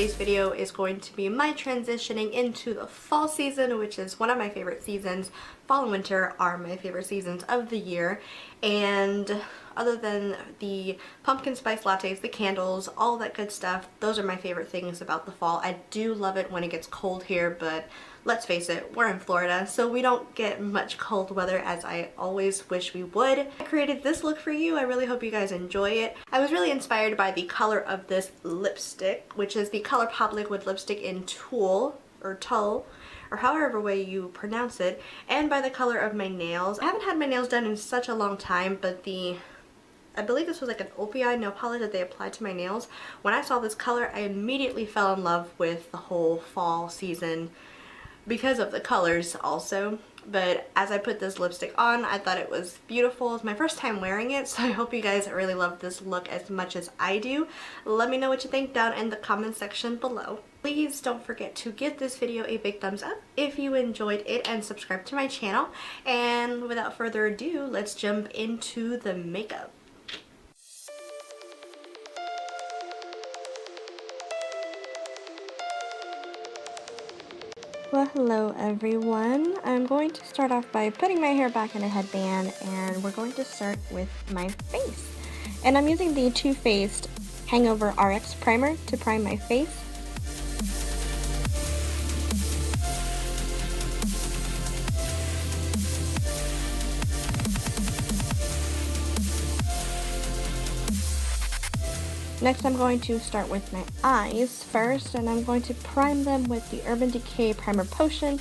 today's video is going to be my transitioning into the fall season, which is one of my favorite seasons. Fall and winter are my favorite seasons of the year, and other than the pumpkin spice lattes, the candles, all that good stuff, those are my favorite things about the fall. I do love it when it gets cold here, but let's face it, we're in Florida, so we don't get much cold weather as I always wish we would. I created this look for you. I really hope you guys enjoy it. I was really inspired by the color of this lipstick, which is the ColourPop liquid lipstick in Tulle, or however way you pronounce it, and by the color of my nails. I haven't had my nails done in such a long time, but I believe this was like an opii nail polish that they applied to my nails. When I saw this color, I immediately fell in love with the whole fall season because of the colors also. But as I put this lipstick on, I thought it was beautiful. It's my first time wearing it, so I hope you guys really love this look as much as I do. Let me know what you think down in the comment section below. Please don't forget to give this video a big thumbs up if you enjoyed it and subscribe to my channel. And without further ado, let's jump into the makeup. Well, hello everyone. I'm going to start off by putting my hair back in a headband, and we're going to start with my face. And I'm using the Too Faced Hangover RX primer to prime my face. Next, I'm going to start with my eyes first, and I'm going to prime them with the Urban Decay Primer Potion,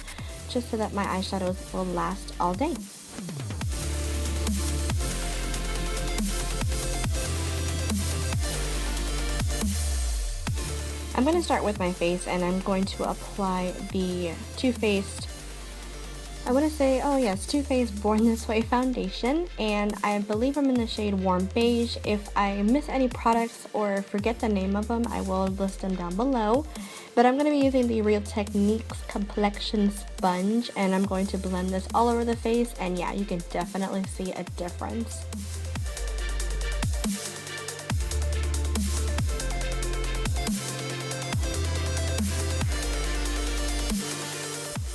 just so that my eyeshadows will last all day. I'm going to start with my face, and I'm going to apply the Too Faced, Too Faced BornThisWay foundation, and I believe I'm in the shade Warm Beige. If I miss any products or forget the name of them, I will list them down below. But I'm going to be using the RealTechniques Complexion sponge, and I'm going to blend this all over the face, and yeah, you can definitely see a difference.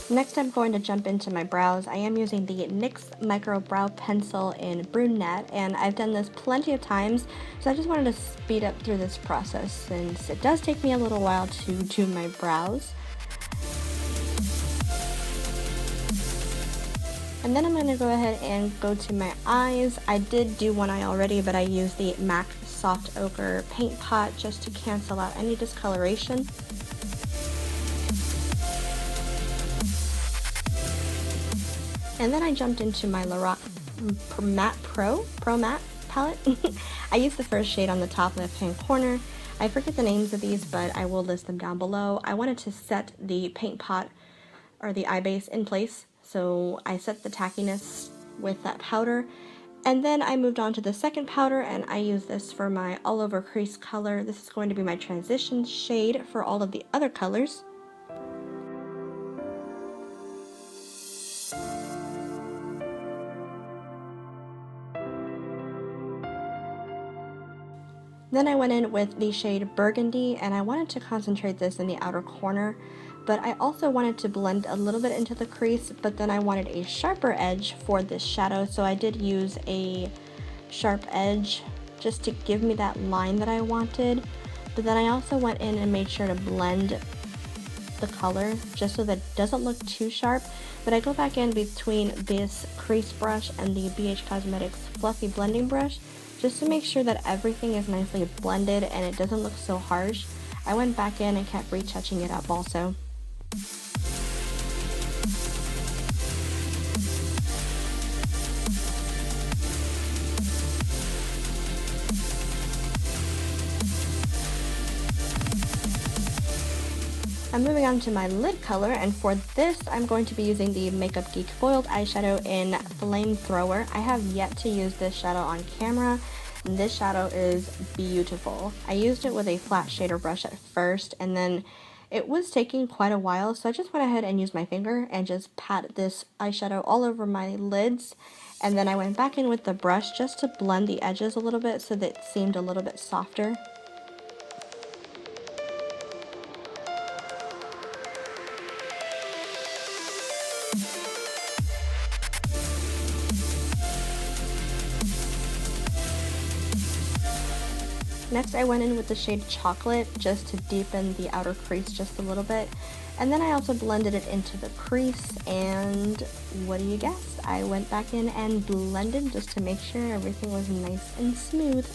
Next, I'm going to jump into my brows. I am using the NYX Micro Brow Pencil in Brunette, and I've done this plenty of times, so I just wanted to speed up through this process since it does take me a little while to do my brows. And then I'm going to go ahead and go to my eyes. I did do one eye already, but I used the MAC Soft Ochre paint pot just to cancel out any discoloration. And then I jumped into my LORAC Matte Pro Matte palette. I used the first shade on the top left-hand corner. I forget the names of these, but I will list them down below. I wanted to set the paint pot or the eye base in place, so I set the tackiness with that powder. And then I moved on to the second powder, and I used this for my all-over crease color. This is going to be my transition shade for all of the other colors. Then I went in with the shade Burgundy, and I wanted to concentrate this in the outer corner, but I also wanted to blend a little bit into the crease, but then I wanted a sharper edge for this shadow, so I did use a sharp edge just to give me that line that I wanted. But then I also went in and made sure to blend the color just so that it doesn't look too sharp. But I go back in between this crease brush and the BHcosmetics fluffy blending brush just to make sure that everything is nicely blended and it doesn't look so harsh. I went back in and kept retouching it up also. I'm moving on to my lid color, and for this I'm going to be using the MakeupGeek Foiled Eyeshadow in FlameThrower. I have yet to use this shadow on camera, and this shadow is beautiful. I used it with a flat shader brush at first, and then it was taking quite a while, so I just went ahead and used my finger and just pat this eyeshadow all over my lids, and then I went back in with the brush just to blend the edges a little bit so that it seemed a little bit softer. Next I went in with the shade Chocolate just to deepen the outer crease just a little bit. And then I also blended it into the crease, and what do you guess? I went back in and blended just to make sure everything was nice and smooth.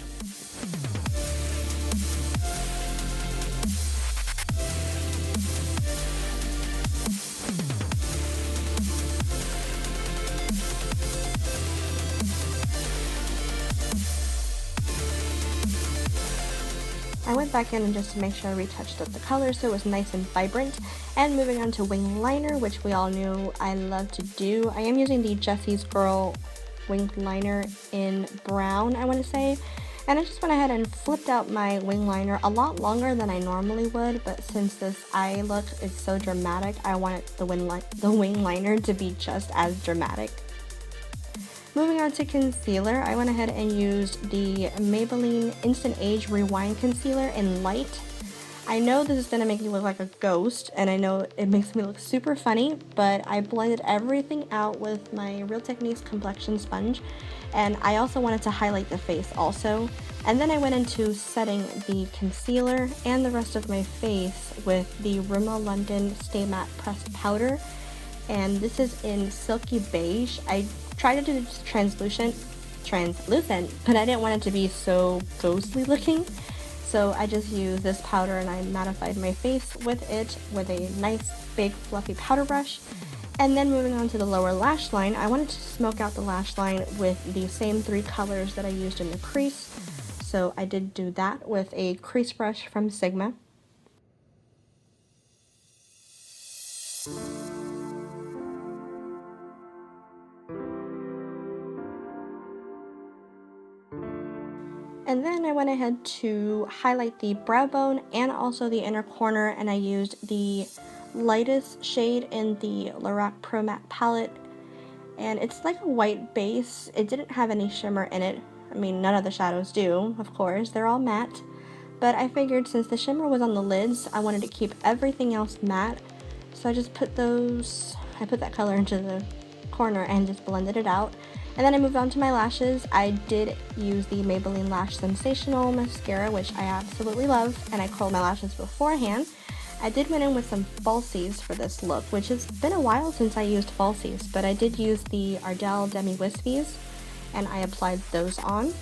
I went back in and just to make sure I retouched up the color so it was nice and vibrant. And moving on to wing liner, which we all knew I love to do. I am using the Jessie's Girl wing liner in brown, I want to say. And I just went ahead and flipped out my wing liner a lot longer than I normally would, but since this eye look is so dramatic, I wanted the wing liner to be just as dramatic. Moving on to concealer, I went ahead and used the Maybelline Instant Age Rewind Concealer in Light. I know this is going to make me look like a ghost, and I know it makes me look super funny, but I blended everything out with my RealTechniques Complexion sponge, and I also wanted to highlight the face also. And then I went into setting the concealer and the rest of my face with the Rimmel London Stay Matte Pressed Powder, and this is in Silky Beige. I tried to do this translucent, but I didn't want it to be so ghostly looking, so I just used this powder and I mattified my face with it with a nice big fluffy powder brush. And then moving on to the lower lash line, I wanted to smoke out the lash line with the same 3 colors that I used in the crease, so I did do that with a crease brush from Sigma. And then I went ahead to highlight the brow bone and also the inner corner, and I used the lightest shade in the LORAC Pro Matte palette, and it's like a white base. It didn't have any shimmer in it. I mean, none of the shadows do, of course, they're all matte, but I figured since the shimmer was on the lids, I wanted to keep everything else matte, so I just put that color into the corner and just blended it out. And then I moved on to my lashes. I did use the Maybelline Lash Sensational mascara, which I absolutely love, and I curled my lashes beforehand. I did went in with some falsies for this look, which has been a while since I used falsies, but I did use the Ardell Demi Wispies, and I applied those on.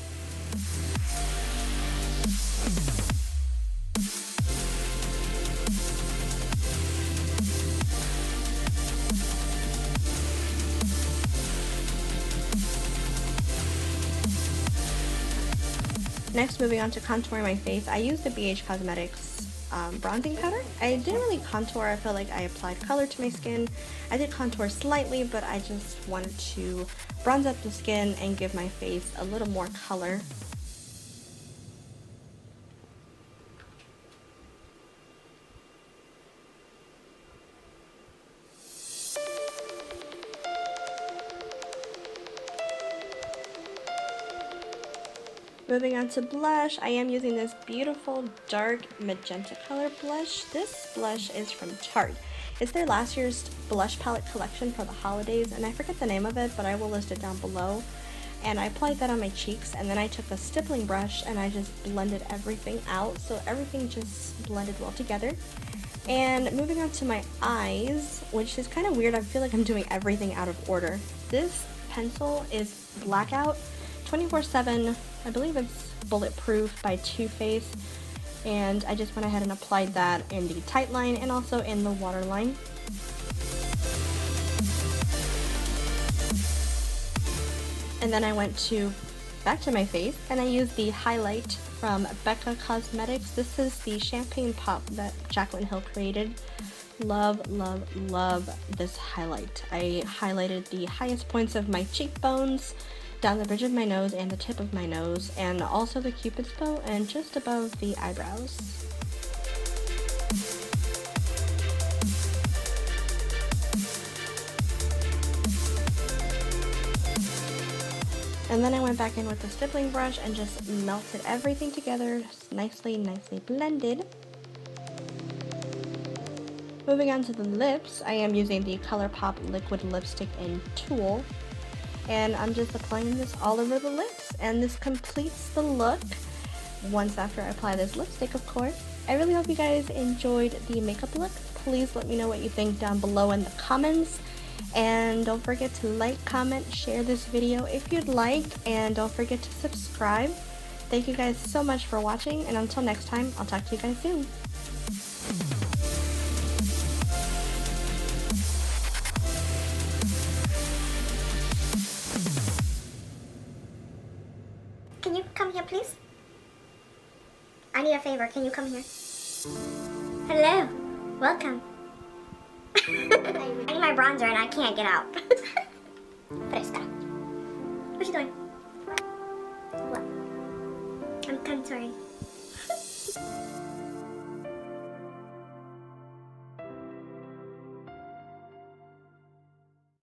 Next, moving on to contouring my face, I used the BHcosmetics bronzing powder. I didn't really contour, I felt like I applied color to my skin. I did contour slightly, but I just wanted to bronze up the skin and give my face a little more color. Moving on to blush, I am using this beautiful dark magenta color blush. This blush is from Tarte. It's their last year's blush palette collection for the holidays, and I forget the name of it, but I will list it down below. And I applied that on my cheeks, and then I took a stippling brush and I just blended everything out, so everything just blended well together. And moving on to my eyes, which is kind of weird, I feel like I'm doing everything out of order. This pencil is Blackout 24/7, I believe it's Bulletproof by TooFaced, and I just went ahead and applied that in the tight line and also in the waterline. And then I went back to my face and I used the highlight from BeccaCosmetics. This is the Champagne Pop that Jaclyn Hill created. Love, love, love this highlight. I highlighted the highest points of my cheekbones, down the bridge of my nose and the tip of my nose, and also the cupid's bow and just above the eyebrows. And then I went back in with the stippling brush and just melted everything together, nicely blended. Moving on to the lips, I am using the ColourPop liquid lipstick in Tulle, and I'm just applying this all over the lips, and this completes the look. once after I apply this lipstick, of course. I really hope you guys enjoyed the makeup look. Please let me know what you think down below in the comments. And don't forget to like, comment, share this video if you'd like, and don't forget to subscribe. Thank you guys so much for watching, and until next time, I'll talk to you guys soon. Can you come here, please? I need a favor. Can you come here? Hello. Welcome. I need my bronzer and I can't get out. Fresca. What you doing? What? I'm sorry.